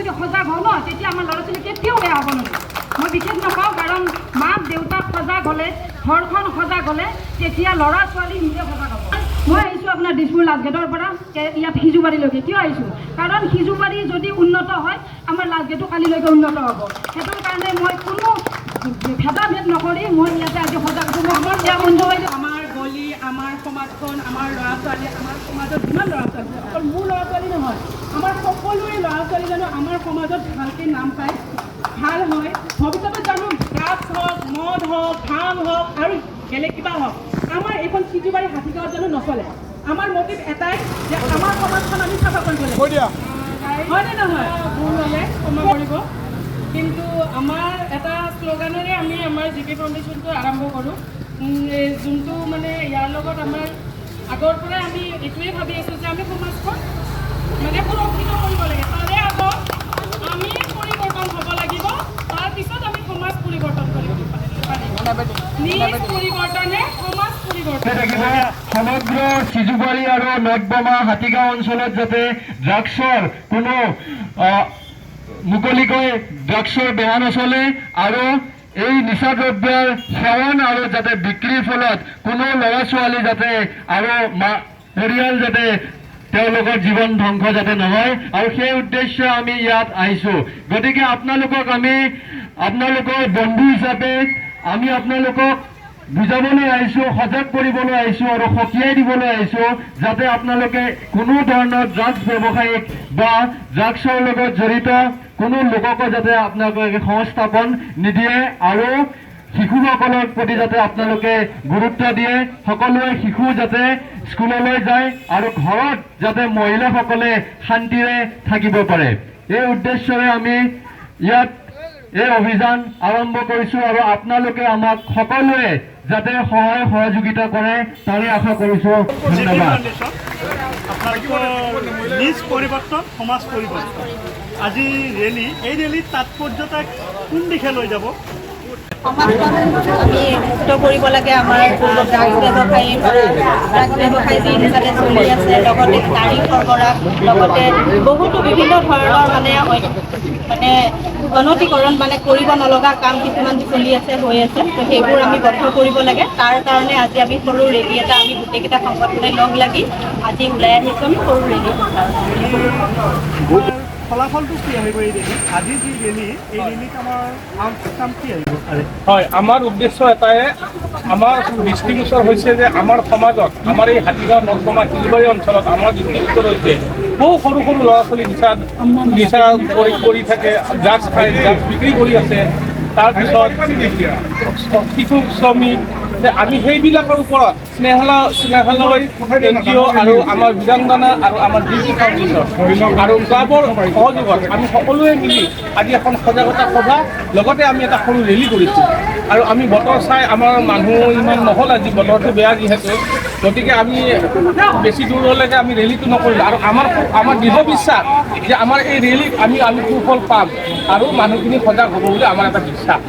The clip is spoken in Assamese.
যদি সজাগ হওঁ ন তেতিয়া আমাৰ ল'ৰা ছোৱালী কেতিয়াও বেয়া হ'ব নোৱাৰে মই বিশেষ নকওঁ কাৰণ মাক দেউতাক সজাগ হ'লে ঘৰখন সজাগ হ'লে তেতিয়া ল'ৰা ছোৱালী নিজে সজাগ হ'ব মই আহিছোঁ আপোনাৰ দিছপুৰ লাষ্টগেটৰ পৰা ইয়াত সিজুবাৰীলৈকে কিয় আহিছোঁ কাৰণ সিজুবাৰী যদি উন্নত হয় আমাৰ লাষ্টগেটো কালিলৈকে উন্নত হ'ব সেইটোৰ কাৰণে মই কোনো ভেদাভেদ নকৰি মই ইয়াতে আজি সজাগ আমাৰ গলি আমাৰ সমাজখন আমাৰ ল'ৰা ছোৱালী আমাৰ সমাজত যিমান ল'ৰা ছোৱালী অকল মোৰ ল'ৰা ছোৱালী নহয় আমাৰ সকলোৰে ল'ৰা ছোৱালী জানো আমাৰ সমাজত ভালকৈ নাম পায় ভাল হয় ভৱিষ্যতে জানো ড্ৰাগছ হওক মদ হওক ভাং হওক আৰু বেলেগ কিবা হওক আমাৰ এইখন সিজুবাৰী হাতীগাঁৱত জানো নচলে আমাৰ মটিভ এটাই যে আমাৰ সমাজখন আমি চাফা কৰিব লাগিব হয়নে নহয় ভুল হ'লে ক্ষমা কৰিব কিন্তু আমাৰ এটা শ্লোগানেৰে আমি আমাৰ জি কে ফাউণ্ডেশ্যনটো আৰম্ভ কৰোঁ যোনটো মানে ইয়াৰ লগত আমাৰ আগৰ পৰাই আমি এইটোৱে ভাবি আছোঁ যে আমি সমাজখন মানে সুৰক্ষিত কৰিব লাগে তাৰে আগত আমি পৰিৱৰ্তন হ'ব লাগিব তাৰপিছত আমি সমাজ পৰিৱৰ্তন কৰিব পাৰিম নিজ পৰিৱৰ্তনে সমাজ পৰিৱৰ্তন সমগ্ৰ সিজুবাৰী আৰু নটবমা হাতীগাঁও অঞ্চলত যাতে ড্ৰাগছৰ কোনো মুকলিকৈ ড্ৰাগছৰ বেয়া নচলে আৰু এই নিচা দ্ৰব্যৰ সেৱন আৰু যাতে বিক্ৰীৰ ফলত কোনো ল'ৰা ছোৱালী যাতে আৰু পৰিয়াল যাতে তেওঁলোকৰ জীৱন ধ্বংস যাতে নহয় আৰু সেই উদ্দেশ্যে আমি ইয়াত আহিছোঁ গতিকে আপোনালোকক আমি আপোনালোকৰ বন্ধু হিচাপে আমি আপোনালোকক বুজাবলৈ আহিছোঁ সজাগ কৰিবলৈ আহিছোঁ আৰু সকীয়াই দিবলৈ আহিছোঁ যাতে আপোনালোকে কোনো ধৰণৰ ড্ৰাগছ ব্যৱসায়িক বা ড্ৰাগছৰ লগত জড়িত কোনো লোককো যাতে আপোনালোকে সংস্থাপন নিদিয়ে আৰু শিশুসকলৰ প্ৰতি যাতে আপোনালোকে গুৰুত্ব দিয়ে সকলোৱে শিশু যাতে স্কুললৈ যায় আৰু ঘৰত যাতে মহিলাসকলে শান্তিৰে থাকিব পাৰে এই উদ্দেশ্যৰে আমি ইয়াত এই অভিযান আৰম্ভ কৰিছোঁ আৰু আপোনালোকে আমাক সকলোৱে যাতে সহায় সহযোগিতা কৰে তাৰে আশা কৰিছোঁ ধন্যবাদ নিজ পৰিৱৰ্তন সমাজ পৰিৱৰ্তন আজি ৰেলী এই ৰেলীৰ তাৎপৰ্যতা কোন দিশে লৈ যাব সমাজখন আমি মুক্ত কৰিব লাগে আমাৰ ড্ৰাগছ ব্যৱসায়ীৰ পৰা ড্ৰাগছ ব্যৱসায় যি হিচাপে চলি আছে লগতে নাৰী সৰবৰাহ লগতে বহুতো বিভিন্ন ধৰণৰ মানে গণতিকৰণ মানে কৰিব নলগা কাম কিছুমান চলি আছে হৈ আছে তো সেইবোৰ আমি বন্ধ কৰিব লাগে তাৰ কাৰণে আজি আমি সৰু ৰেলী এটা আমি গোটেইকেইটা সংগঠনে লগ লাগি আজি ওলাই আহিছোঁ আমি সৰু ৰেলী ফলাফলটো কি আহিব এই ৰেলী আজি যি ৰেলী এই ৰেলীত আমাৰ কাম কি আহিব হয় আমাৰ উদ্দেশ্য এটাই আমাৰ দৃষ্টিগোচৰ হৈছে যে আমাৰ সমাজত আমাৰ এই হাতীগাঁও নটবমা সিজুবাৰী অঞ্চলত আমাৰ যিখিনি উত্তৰ হৈছে বহু সৰু সৰু ল'ৰা ছোৱালী নিচা কৰি থাকে ড্ৰাগছ খাই ড্ৰাগছ বিক্ৰী কৰি আছে তাৰপিছত শিশু শ্ৰমিক আমি সেইবিলাকৰ ওপৰত স্নেহালয় NGO আৰু আমাৰ বিৰাংগনা আৰু আমাৰ ডিজি ফাউণ্ডেশ্যন আৰু ক্লাবৰ সহযোগত আমি সকলোৱে মিলি আজি এখন সজাগতা সভা লগতে আমি এটা সৰু ৰেলী কৰিছোঁ আৰু আমি বতৰ চাই আমাৰ মানুহ ইমান নহ'ল আজি বতৰটো বেয়া যিহেতু গতিকে আমি বেছি দূৰলৈকে আমি ৰেলীটো নকৰিলোঁ আৰু আমাৰ দৃঢ় বিশ্বাস যে আমাৰ এই ৰেলীত আমি সুফল পাম আৰু মানুহখিনি সজাগ হ'ব বুলি আমাৰ এটা বিশ্বাস